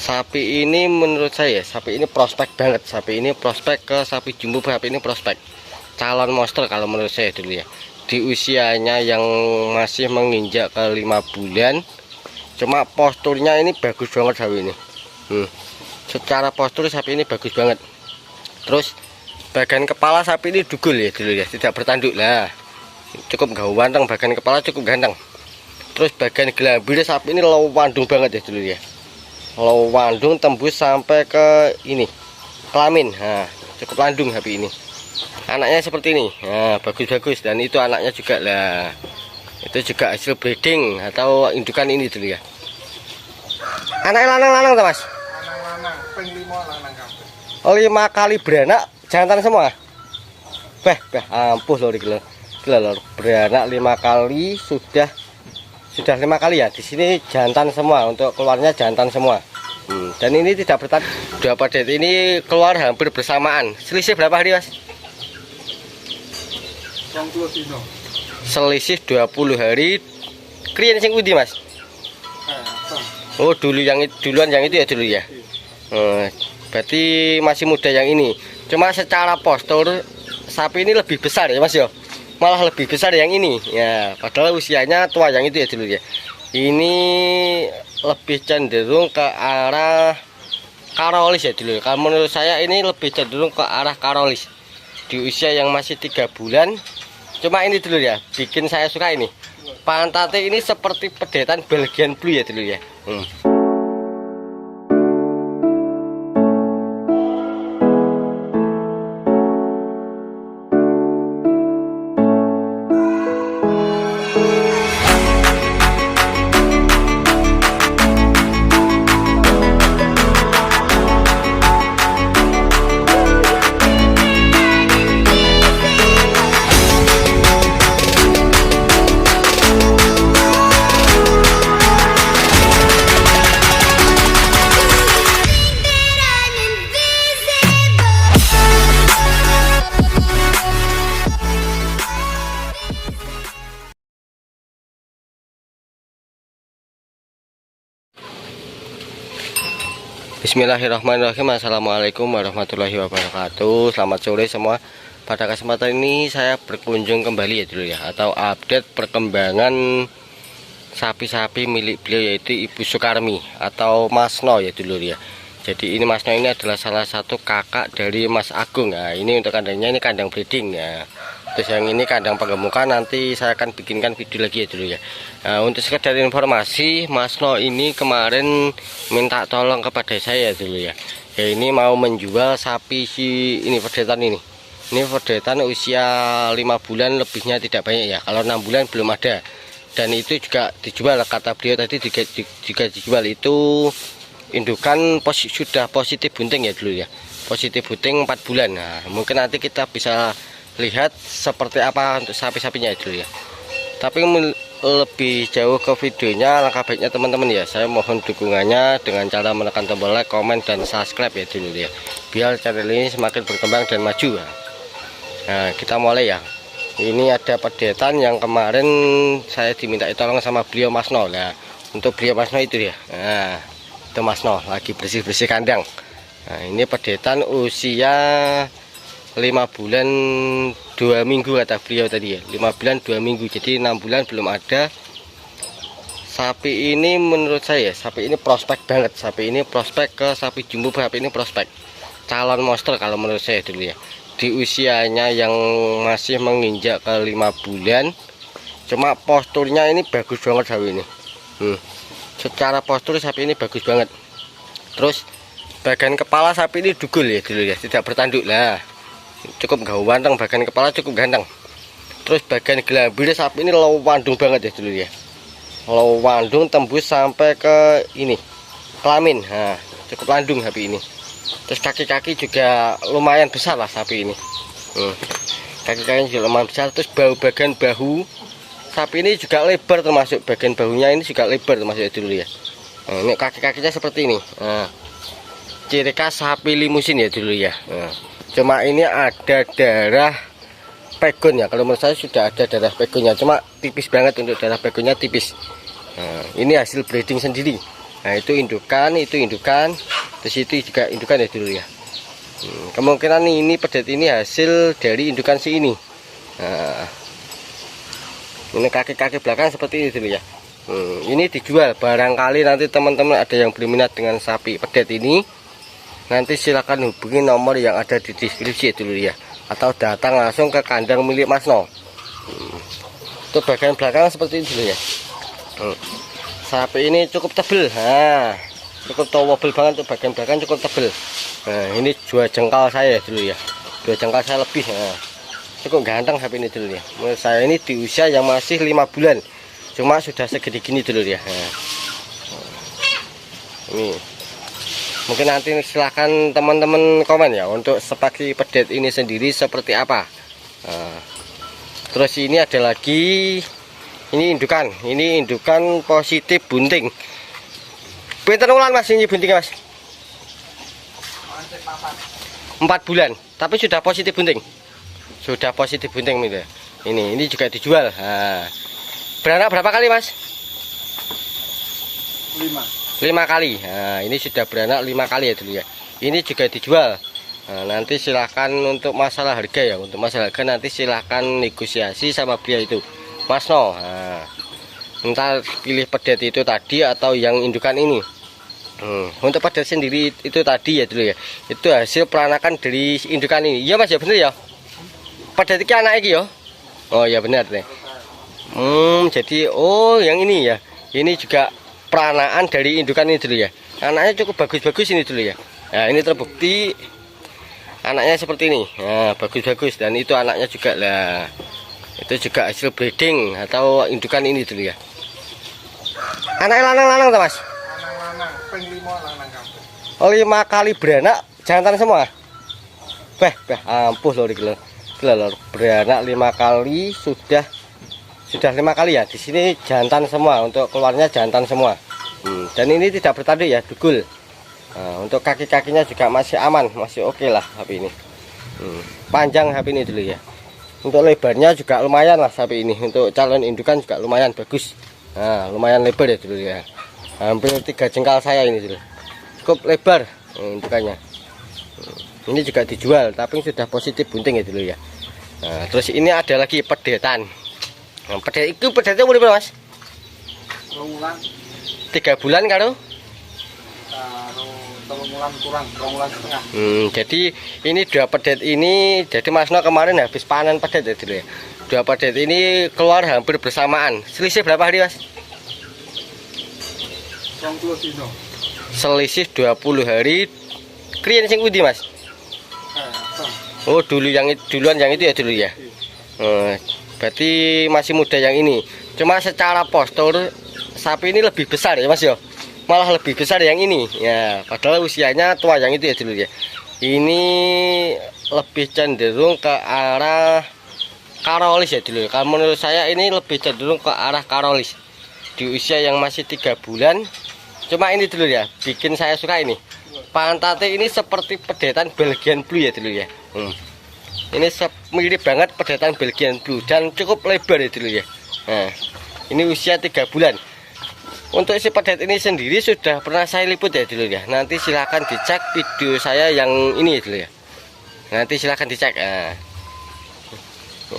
Sapi ini menurut saya, sapi ini prospek banget. Sapi ini prospek ke sapi jumbo, sapi ini prospek. Calon monster kalau menurut saya dulu ya. Di usianya yang masih menginjak ke 5 bulan. Cuma posturnya ini bagus banget sapi ini. Secara postur sapi ini bagus banget. Terus bagian kepala sapi ini dugul ya dulu ya, tidak bertanduk lah. Cukup ganteng, bagian kepala cukup ganteng. Terus bagian gelambir sapi ini lawandung banget ya dulu ya. Lawandung tembus sampai ke ini kelamin. Nah, cukup landung sapi ini. Anaknya seperti ini. Nah, bagus-bagus, dan itu anaknya juga lah. Itu juga hasil breeding atau indukan ini dulu ya. Anaknya lanang-lanang Mas? Lanang-lanang, ping 5 lanang kabeh. Oh, 5 kali beranak jantan semua. Ampuh lho iki lho. Gila lho, beranak 5 kali sudah 5 kali ya. Di sini jantan semua, untuk keluarnya jantan semua. Dan ini tidak bertahan. Dua padet ini keluar hampir bersamaan. Selisih berapa hari Mas? 20 dino. Selisih 20 hari. Kriyen sing pundi Mas? Oh, duluan yang itu ya dulu ya. Berarti masih muda yang ini. Cuma secara postur sapi ini lebih besar ya Mas ya. Malah lebih besar yang ini ya, padahal usianya tua yang itu ya dulu ya. Ini lebih cenderung ke arah Karolis ya dulu. Kalau menurut saya ini lebih cenderung ke arah Karolis di usia yang masih 3 bulan. Cuma ini dulu ya, bikin saya suka ini. Pantatnya ini seperti pedetan Belgian Blue ya dulu ya. Bismillahirrahmanirrahim. Assalamualaikum warahmatullahi wabarakatuh. Selamat sore semua. Pada kesempatan ini saya berkunjung kembali ya dulu ya, atau update perkembangan sapi-sapi milik beliau, yaitu Ibu Sukarmi atau Mas No ya dulu ya. Jadi ini Mas No ini adalah salah satu kakak dari Mas Agung. Nah, ini untuk kandangnya ini kandang breeding ya. Terus yang ini kandang penggemukan, nanti saya akan bikinkan video lagi ya dulu ya. Nah, untuk sekedar informasi, Mas No ini kemarin minta tolong kepada saya dulu ya. Ya ini mau menjual sapi si ini perdetan ini. Ini perdetan usia 5 bulan lebihnya, tidak banyak ya. Kalau 6 bulan belum ada. Dan itu juga dijual, kata beliau tadi juga dijual. Itu indukan sudah positif bunting ya dulu ya. Positif bunting 4 bulan. Nah, mungkin nanti kita bisa lihat seperti apa untuk sapi-sapinya dulu ya. Tapi lebih jauh ke videonya, langkah baiknya teman-teman ya, saya mohon dukungannya dengan cara menekan tombol like, komen, dan subscribe ya dulu ya, biar channel ini semakin berkembang dan maju. Nah, kita mulai ya. Ini ada pedetan yang kemarin saya diminta tolong sama beliau Mas No. Nah, untuk beliau Mas No itu ya. Nah, itu Mas No lagi bersih-bersih kandang. Nah, ini pedetan usia 5 bulan 2 minggu kata beliau tadi ya. 5 bulan 2 minggu, jadi 6 bulan belum ada. Sapi ini menurut saya, sapi ini prospek banget. Sapi ini prospek ke sapi jumbo, sapi ini prospek. Calon monster kalau menurut saya dulu ya. Di usianya yang masih menginjak ke 5 bulan. Cuma posturnya ini bagus banget sapi ini. Secara postur sapi ini bagus banget. Terus bagian kepala sapi ini dugul ya dulu ya, tidak bertanduk lah. Cukup ganteng, bagian kepala cukup ganteng. Terus bagian gelambir sapi ini lawandung banget ya dulu ya. Lawandung tembus sampai ke ini kelamin. Nah, cukup landung sapi ini. Terus kaki-kaki juga lumayan besar lah sapi ini. Kaki-kakinya juga lumayan besar. Terus bagian bahu sapi ini juga lebar, termasuk bagian bahunya ini juga lebar termasuk ya dulu ya. Nah, ini kaki-kakinya seperti ini. Nah, ciri khas sapi limusin ya dulu ya. Nah, cuma ini ada darah pegon ya. Kalau menurut saya sudah ada darah pegonnya, cuma tipis banget, untuk darah pegonnya tipis. Nah, ini hasil breeding sendiri. Nah itu indukan, terus itu juga indukan ya dulu ya. Kemungkinan ini pedet ini hasil dari indukan si ini. Nah, ini kaki-kaki belakang seperti ini dulu ya. Ini dijual, barangkali nanti teman-teman ada yang berminat dengan sapi pedet ini, nanti silakan hubungi nomor yang ada di deskripsi dulu ya, atau datang langsung ke kandang milik Mas No. Untuk bagian belakang seperti ini dulu ya. Sapi ini cukup tebel, cukup towable banget. Untuk bagian belakang cukup tebel. Nah ini 2 jengkal saya dulu ya, 2 jengkal saya lebih. Cukup ganteng sapi ini dulu ya. Menurut saya ini di usia yang masih 5 bulan, cuma sudah segede gini dulu ya. Ini mungkin nanti silahkan teman-teman komen ya untuk sapi pedet ini sendiri seperti apa. Terus ini ada lagi, ini indukan positif bunting. Pinten wulan Mas ini buntingnya Mas? 4 bulan, tapi sudah positif bunting. Sudah positif bunting gitu. Ini juga dijual. Beranak berapa kali Mas? 5 kali. Nah, ini sudah beranak 5 kali ya dulu ya. Ini juga dijual. Nah, nanti silahkan untuk masalah harga ya. Untuk masalah harga nanti silahkan negosiasi sama beliau itu Mas No. Nah, entah pilih pedet itu tadi atau yang indukan ini. Untuk pedet sendiri itu tadi ya dulu ya, itu hasil peranakan dari indukan ini. Iya Mas ya, bener ya. Pedet ini anak iki ya. Oh ya benar nih. Jadi yang ini ya, ini juga peranaan dari indukan ini dulu ya. Anaknya cukup bagus-bagus ini dulu ya. Nah ini terbukti anaknya seperti ini. Nah bagus-bagus, dan itu anaknya juga lah. Itu juga hasil breeding atau indukan ini dulu ya. Anaknya lanang-lanang tuh Mas? Lanang-lanang, ping 5 lanang kabeh. Oh 5 kali beranak jantan semua? Ampuh loh gila. Beranak 5 kali sudah 5 kali ya. Di sini jantan semua, untuk keluarnya jantan semua. Dan ini tidak bertanduk ya, dugul. Nah, untuk kaki-kakinya juga masih aman, masih oke lah sapi ini. Panjang sapi ini dulu ya. Untuk lebarnya juga lumayan lah sapi ini. Untuk calon indukan juga lumayan bagus. Nah, lumayan lebar ya dulu ya. Hampir 3 jengkal saya ini dulu. Cukup lebar indukannya. Ini juga dijual, tapi sudah positif bunting ya dulu ya. Nah, terus ini ada lagi pedetan. Nah, pedetnya berapa Mas? 2 bulan. 3 bulan karo? 3 bulan kurang, 2 bulan setengah. Jadi ini 2 pedet ini, jadi Mas No kemarin habis panen pedet ya dulu ya. 2 pedet ini keluar hampir bersamaan. Selisih berapa hari Mas? 20 dino. Selisih 20 hari. Kriyen sing pundi Mas? Oh duluan yang itu ya dulu ya. Berarti masih muda yang ini. Cuma secara postur sapi ini lebih besar ya Mas ya. Malah lebih besar yang ini ya. Padahal usianya tua yang itu ya dulu ya. Ini lebih cenderung ke arah karolis ya dulu. Kalau menurut saya ini lebih cenderung ke arah karolis. Di usia yang masih 3 bulan. Cuma ini dulu ya, bikin saya suka ini. Pantatnya ini seperti pedetan Belgian Blue ya dulu ya. Ini mirip banget pedetan Belgian Blue dan cukup lebar ya dulu ya. Nah, ini usia 3 bulan. Untuk si pedet ini sendiri sudah pernah saya liput ya dulu ya. Nanti silahkan dicek video saya yang ini ya dulu ya. Nanti silahkan dicek. Nah,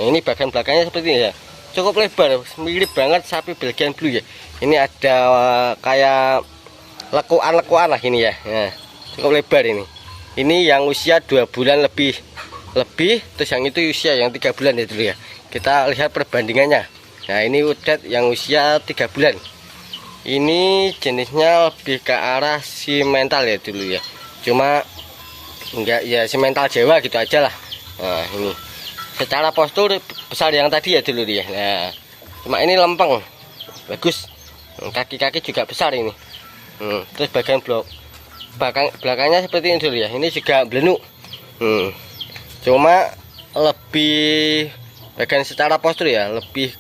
ini bagian belakangnya seperti ini ya. Cukup lebar, mirip banget sapi Belgian Blue ya. Ini ada kayak lekuan-lekuan lah ini ya. Nah, cukup lebar ini. Ini yang usia 2 bulan lebih, terus yang itu usia yang 3 bulan ya dulu ya. Kita lihat perbandingannya. Nah ini udat yang usia 3 bulan. Ini jenisnya lebih ke arah simental ya dulu ya. Cuma enggak ya simental Jawa gitu aja lah. Nah ini secara postur besar yang tadi ya dulu ya. Nah cuma ini lempeng, bagus. Kaki-kaki juga besar ini. Terus bagian belakangnya seperti ini dulu ya. Ini juga belenuk. Cuma lebih bagian secara postur ya lebih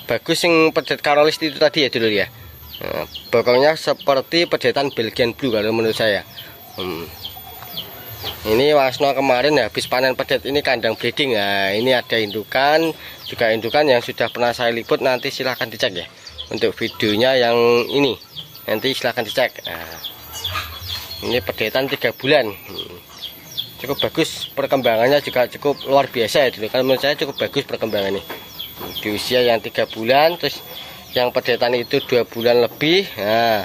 bagus yang pedet karolis itu tadi ya dulu ya. Nah, pokoknya seperti pedetan Belgian Blue kalau menurut saya. Ini Mas No kemarin habis panen pedet ini kandang breeding. Nah ini ada indukan, juga indukan yang sudah pernah saya liput. Nanti silahkan dicek ya untuk videonya yang ini. nanti silahkan dicek. Nah, ini pedetan 3 bulan. Cukup bagus perkembangannya, juga cukup luar biasa ya dulu. Kalau menurut saya cukup bagus perkembangannya di usia yang 3 bulan. Terus yang pedetan itu 2 bulan lebih. Nah,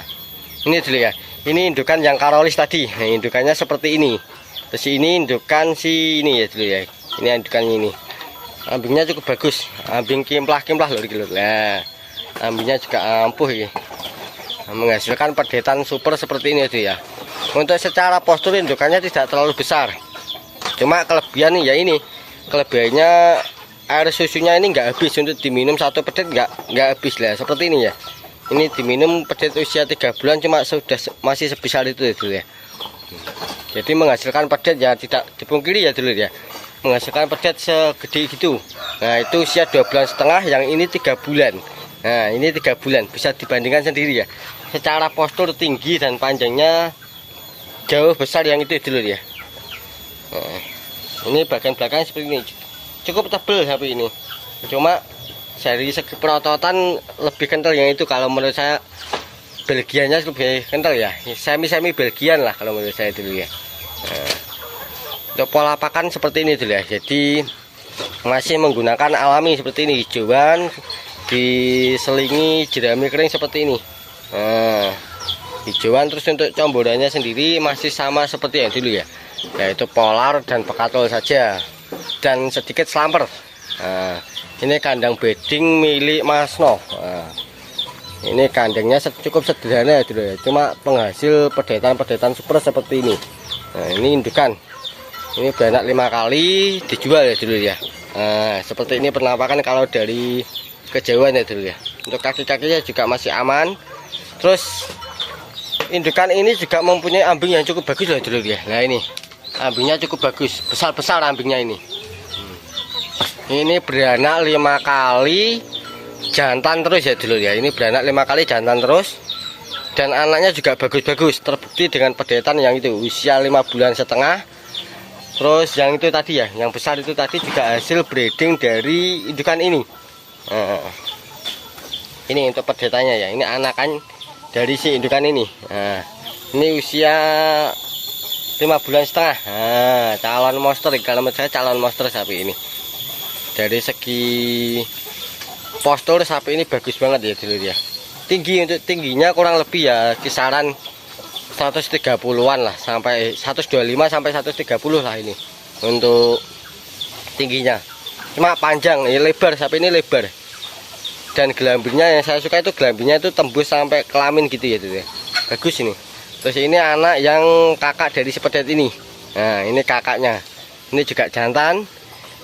ini dulu ya, ini indukan yang karolis tadi. Nah, indukannya seperti ini. Terus ini indukan si ini ya dulu ya, ini indukannya ini. Ambingnya cukup bagus, ambing kimplah-kimplah loh gitu. Nah, ambingnya juga ampuh ya, menghasilkan pedetan super seperti ini ya. Untuk secara postur indukannya tidak terlalu besar, cuma kelebihan ya ini, kelebihannya air susunya ini nggak habis. Untuk diminum satu pedet nggak habis lah, seperti ini ya. Ini diminum pedet usia 3 bulan cuma sudah masih sebesar itu ya dulu ya. Jadi menghasilkan pedet ya tidak dipungkiri ya dulu ya, menghasilkan pedet segede gitu. Nah itu usia 2 bulan setengah, yang ini 3 bulan. Nah ini 3 bulan, bisa dibandingkan sendiri ya. Secara postur tinggi dan panjangnya jauh besar yang itu dulu ya. Nah, ini bagian belakang seperti ini, cukup tebal sapi ini. Cuma dari segi perototan lebih kental yang itu. Kalau menurut saya Belgianya lebih kental ya, semi Belgian lah kalau menurut saya dulu ya. Nah, untuk pola pakan seperti ini dulu ya. Jadi masih menggunakan alami seperti ini, hijauan diselingi jerami kering seperti ini. Nah, hijauan. Terus untuk comborannya sendiri masih sama seperti yang dulu ya, yaitu polar dan pekatul saja, dan sedikit slamper. Nah, ini kandang bedding milik Mas No. Nah, ini kandangnya cukup sederhana ya dulu ya, cuma penghasil pedetan super seperti ini. Nah ini indukan, ini beranak 5 kali, dijual ya dulu ya. Nah seperti ini penampakan kalau dari kejauhan ya dulu ya. Untuk kaki-kakinya juga masih aman. Terus indukan ini juga mempunyai ambing yang cukup bagus loh dulu ya. Nah ini ambingnya cukup bagus, besar-besar ambingnya ini. Ini beranak 5 kali jantan terus ya dulu ya. Ini beranak 5 kali jantan terus, dan anaknya juga bagus-bagus, terbukti dengan pedetan yang itu usia 5 bulan setengah. Terus yang itu tadi ya, yang besar itu tadi juga hasil breeding dari indukan ini. Nah, ini untuk pedetannya ya, ini anakan dari si indukan ini. Nah, ini usia 5 bulan setengah. Nah, calon monster, kalau menurut saya calon monster sapi ini. Dari segi postur sapi ini bagus banget ya dulu ya. Untuk tingginya kurang lebih ya kisaran 130-an lah, sampai 125 sampai 130 lah ini untuk tingginya. Cuma panjang, ya lebar, sapi ini lebar. Dan gelambirnya yang saya suka itu gelambirnya itu tembus sampai kelamin gitu ya dulu ya. Bagus ini. Terus ini anak yang kakak dari sepedet ini. Nah, ini kakaknya. Ini juga jantan.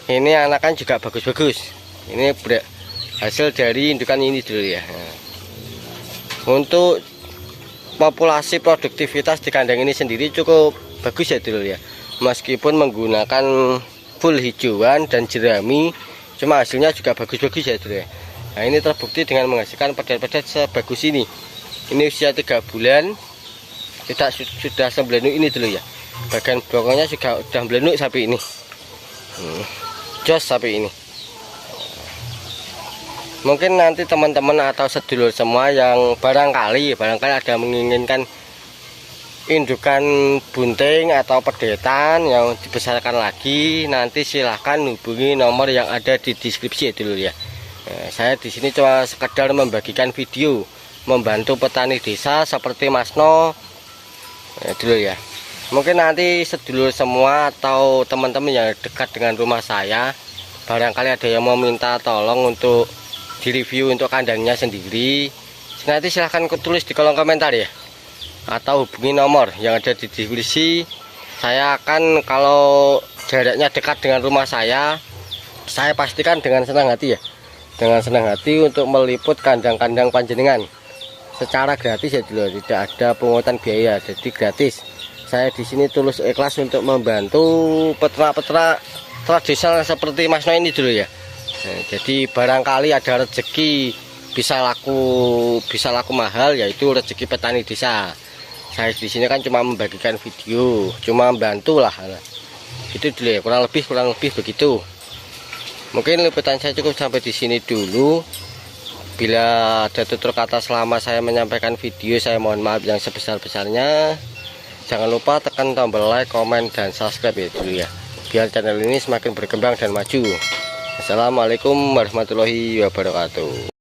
Ini anakan juga bagus-bagus. Ini hasil dari indukan ini dulu ya. Nah, untuk populasi produktivitas di kandang ini sendiri cukup bagus ya dulu ya. Meskipun menggunakan full hijauan dan jerami, cuma hasilnya juga bagus-bagus ya dulu ya. Nah ini terbukti dengan menghasilkan pedet-pedet sebagus ini. Ini usia 3 bulan, sudah sembelenuk ini dulu ya. Bagian bokongnya juga sudah melenuk sapi ini. Jos sapi ini. Mungkin nanti teman-teman atau sedulur semua yang barangkali ada menginginkan indukan bunting atau pedetan yang dibesarkan lagi, nanti silahkan hubungi nomor yang ada di deskripsi ya dulu ya. Nah, saya di sini cuma sekedar membagikan video membantu petani desa seperti Mas No ya dulu ya. Mungkin nanti sedulur semua atau teman-teman yang dekat dengan rumah saya, barangkali ada yang mau minta tolong untuk direview untuk kandangnya sendiri, nanti silahkan tulis di kolom komentar ya, atau hubungi nomor yang ada di deskripsi. Saya akan, kalau jaraknya dekat dengan rumah saya pastikan dengan senang hati ya, dengan senang hati untuk meliput kandang-kandang panjenengan secara gratis ya dulu, tidak ada pungutan biaya, jadi gratis. Saya di sini tulus ikhlas untuk membantu peternak-peternak tradisional seperti Mas No ini dulu ya. Nah, jadi barangkali ada rezeki bisa laku mahal, yaitu rezeki petani desa. Saya di sini kan cuma membagikan video, cuma membantu lah. Itu dulu ya, kurang lebih begitu. Mungkin liputan saya cukup sampai di sini dulu. Bila ada tutur kata selama saya menyampaikan video, saya mohon maaf yang sebesar-besarnya. Jangan lupa tekan tombol like, komen, dan subscribe ya dulu ya, biar channel ini semakin berkembang dan maju. Assalamualaikum warahmatullahi wabarakatuh.